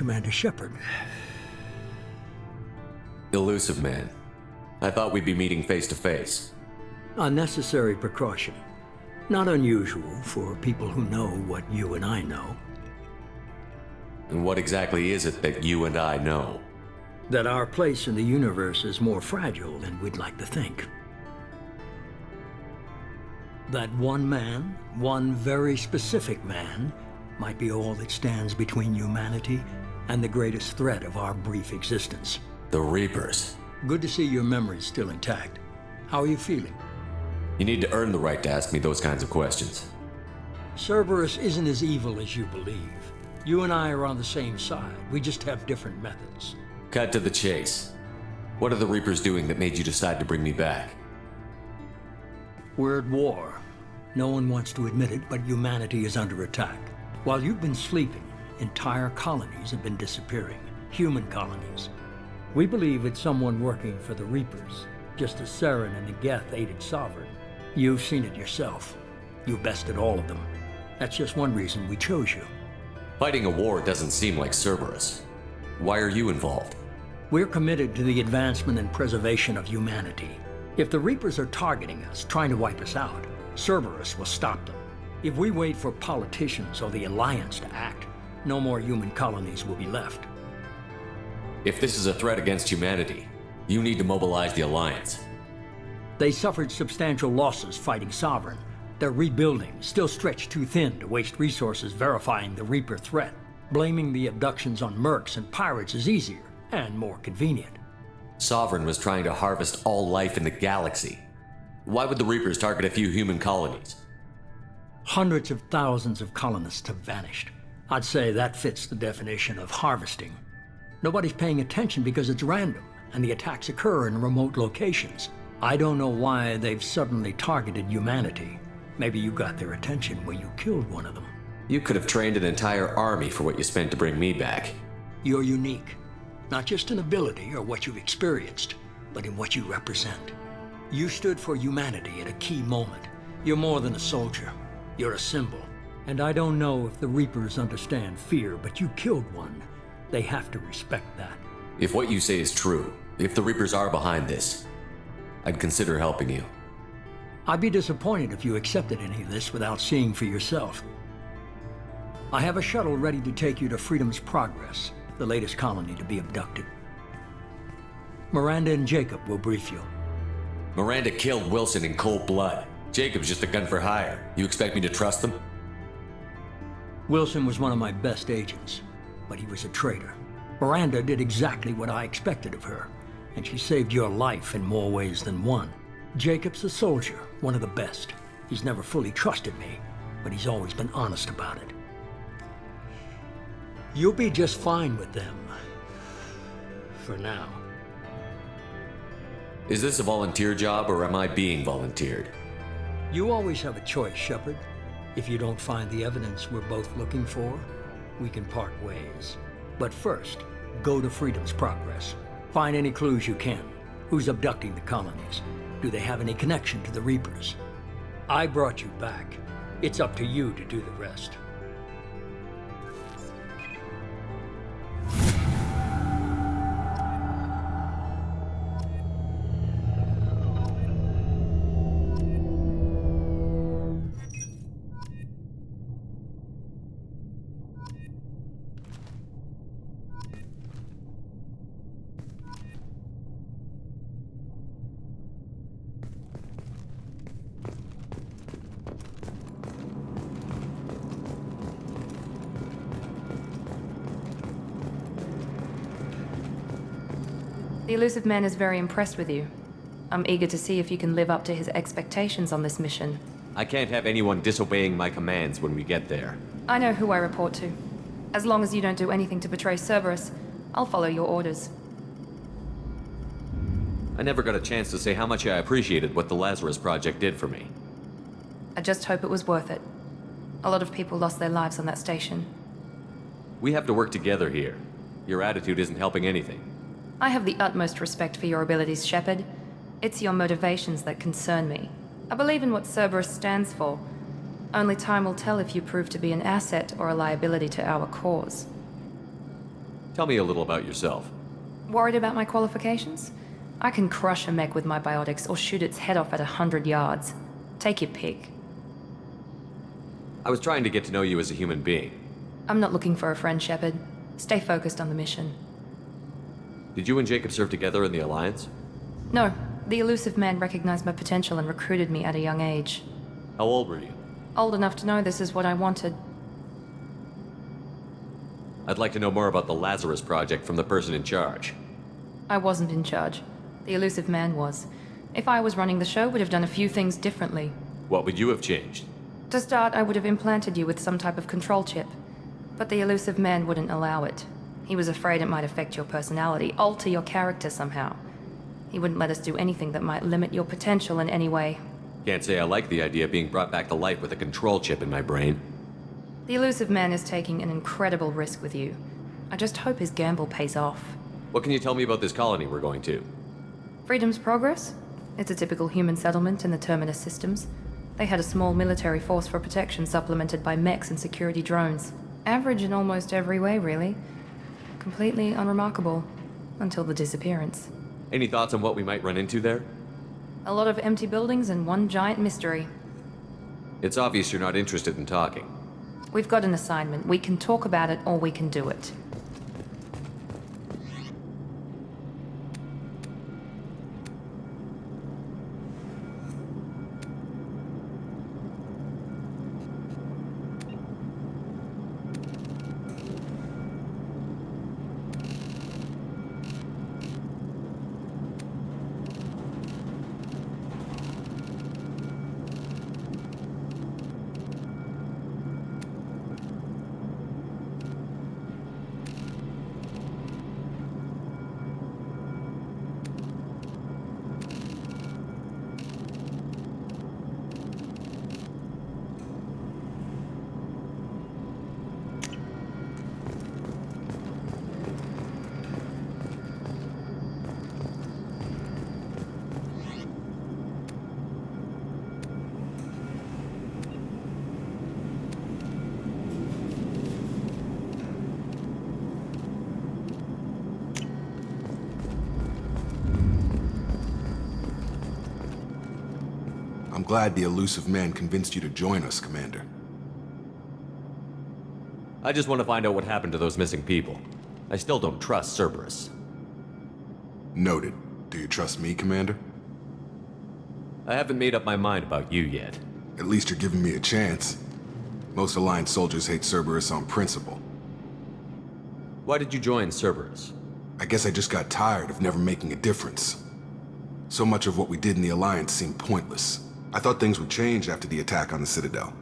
Commander Shepard. Elusive man. I thought we'd be meeting face to face. A necessary precaution. Not unusual for people who know what you and I know. And what exactly is it that you and I know? That our place in the universe is more fragile than we'd like to think. That one man, one very specific man, might be all that stands between humanity and the greatest threat of our brief existence. The Reapers. Good to see your memory's still intact. How are you feeling? You need to earn the right to ask me those kinds of questions. Cerberus isn't as evil as you believe. You and I are on the same side. We just have different methods. Cut to the chase. What are the Reapers doing that made you decide to bring me back? We're at war. No one wants to admit it, but humanity is under attack. While you've been sleeping, entire colonies have been disappearing. Human colonies. We believe it's someone working for the Reapers, just as Saren and the Geth aided Sovereign. You've seen it yourself. You bested all of them. That's just one reason we chose you. Fighting a war doesn't seem like Cerberus. Why are you involved? We're committed to the advancement and preservation of humanity. If the Reapers are targeting us, trying to wipe us out, Cerberus will stop them. If we wait for politicians or the Alliance to act, no more human colonies will be left. If this is a threat against humanity, you need to mobilize the Alliance. They suffered substantial losses fighting Sovereign. They're rebuilding, still stretched too thin to waste resources verifying the Reaper threat. Blaming the abductions on mercs and pirates is easier and more convenient. Sovereign was trying to harvest all life in the galaxy. Why would the Reapers target a few human colonies? Hundreds of thousands of colonists have vanished. I'd say that fits the definition of harvesting. Nobody's paying attention because it's random, and the attacks occur in remote locations. I don't know why they've suddenly targeted humanity. Maybe you got their attention when you killed one of them. You could have trained an entire army for what you spent to bring me back. You're unique. Not just in ability or what you've experienced, but in what you represent. You stood for humanity at a key moment. You're more than a soldier. You're a symbol. And I don't know if the Reapers understand fear, but you killed one. They have to respect that. If what you say is true, if the Reapers are behind this, I'd consider helping you. I'd be disappointed if you accepted any of this without seeing for yourself. I have a shuttle ready to take you to Freedom's Progress, the latest colony to be abducted. Miranda and Jacob will brief you. Miranda killed Wilson in cold blood. Jacob's just a gun for hire. You expect me to trust them? Wilson was one of my best agents, but he was a traitor. Miranda did exactly what I expected of her, and she saved your life in more ways than one. Jacob's a soldier, one of the best. He's never fully trusted me, but he's always been honest about it. You'll be just fine with them. For now. Is this a volunteer job, or am I being volunteered? You always have a choice, Shepard. If you don't find the evidence we're both looking for, we can part ways. But first, go to Freedom's Progress. Find any clues you can. Who's abducting the colonies? Do they have any connection to the Reapers? I brought you back. It's up to you to do the rest. The elusive man is very impressed with you. I'm eager to see if you can live up to his expectations on this mission. I can't have anyone disobeying my commands when we get there. I know who I report to. As long as you don't do anything to betray Cerberus, I'll follow your orders. I never got a chance to say how much I appreciated what the Lazarus Project did for me. I just hope it was worth it. A lot of people lost their lives on that station. We have to work together here. Your attitude isn't helping anything. I have the utmost respect for your abilities, Shepard. It's your motivations that concern me. I believe in what Cerberus stands for. Only time will tell if you prove to be an asset or a liability to our cause. Tell me a little about yourself. Worried about my qualifications? I can crush a mech with my biotics or shoot its head off at 100 yards. Take your pick. I was trying to get to know you as a human being. I'm not looking for a friend, Shepard. Stay focused on the mission. Did you and Jacob serve together in the Alliance? No, the elusive man recognized my potential and recruited me at a young age. How old were you? Old enough to know this is what I wanted. I'd like to know more about the Lazarus Project from the person in charge. I wasn't in charge. The elusive man was. If I was running the show, would have done a few things differently. What would you have changed? To start, I would have implanted you with some type of control chip. But the elusive man wouldn't allow it. He was afraid it might affect your personality, alter your character somehow. He wouldn't let us do anything that might limit your potential in any way. Can't say I like the idea of being brought back to life with a control chip in my brain. The elusive man is taking an incredible risk with you. I just hope his gamble pays off. What can you tell me about this colony we're going to? Freedom's Progress? It's a typical human settlement in the Terminus systems. They had a small military force for protection supplemented by mechs and security drones. Average in almost every way, really. Completely unremarkable. Until the disappearance. Any thoughts on what we might run into there? A lot of empty buildings and one giant mystery. It's obvious you're not interested in talking. We've got an assignment. We can talk about it or we can do it. I'm glad the elusive man convinced you to join us, Commander. I just want to find out what happened to those missing people. I still don't trust Cerberus. Noted. Do you trust me, Commander? I haven't made up my mind about you yet. At least you're giving me a chance. Most Alliance soldiers hate Cerberus on principle. Why did you join Cerberus? I guess I just got tired of never making a difference. So much of what we did in the Alliance seemed pointless. I thought things would change after the attack on the Citadel.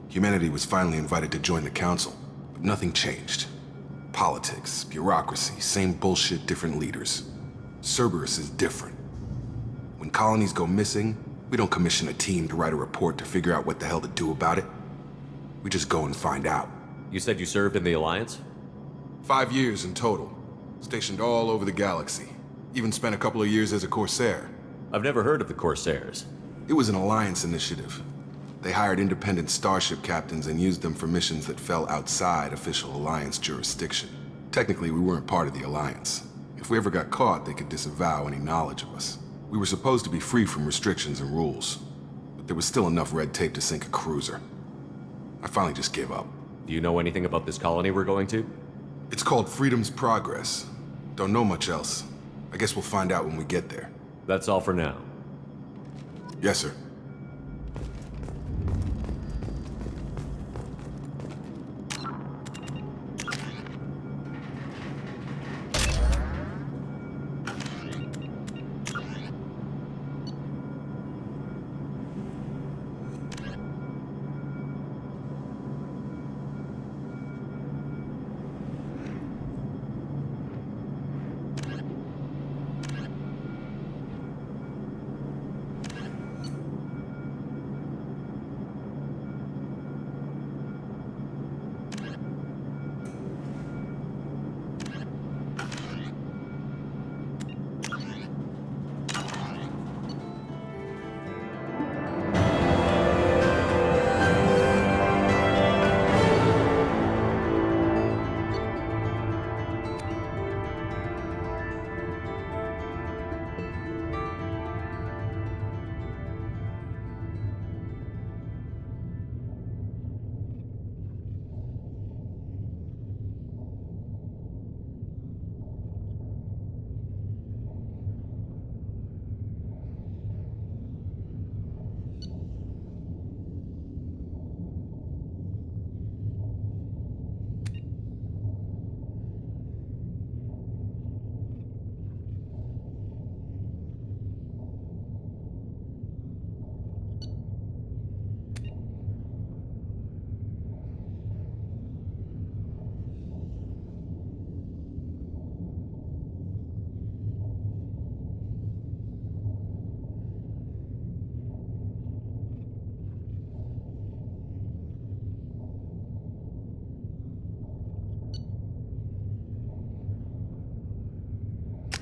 Humanity was finally invited to join the Council, but nothing changed. Politics, bureaucracy, same bullshit, different leaders. Cerberus is different. When colonies go missing, we don't commission a team to write a report to figure out what the hell to do about it. We just go and find out. You said you served in the Alliance? 5 years in total. Stationed all over the galaxy. Even spent a couple of years as a Corsair. I've never heard of the Corsairs. It was an Alliance initiative. They hired independent starship captains and used them for missions that fell outside official Alliance jurisdiction. Technically, we weren't part of the Alliance. If we ever got caught, they could disavow any knowledge of us. We were supposed to be free from restrictions and rules, but there was still enough red tape to sink a cruiser. I finally just gave up. Do you know anything about this colony we're going to? It's called Freedom's Progress. Don't know much else. I guess we'll find out when we get there. That's all for now. Yes, sir.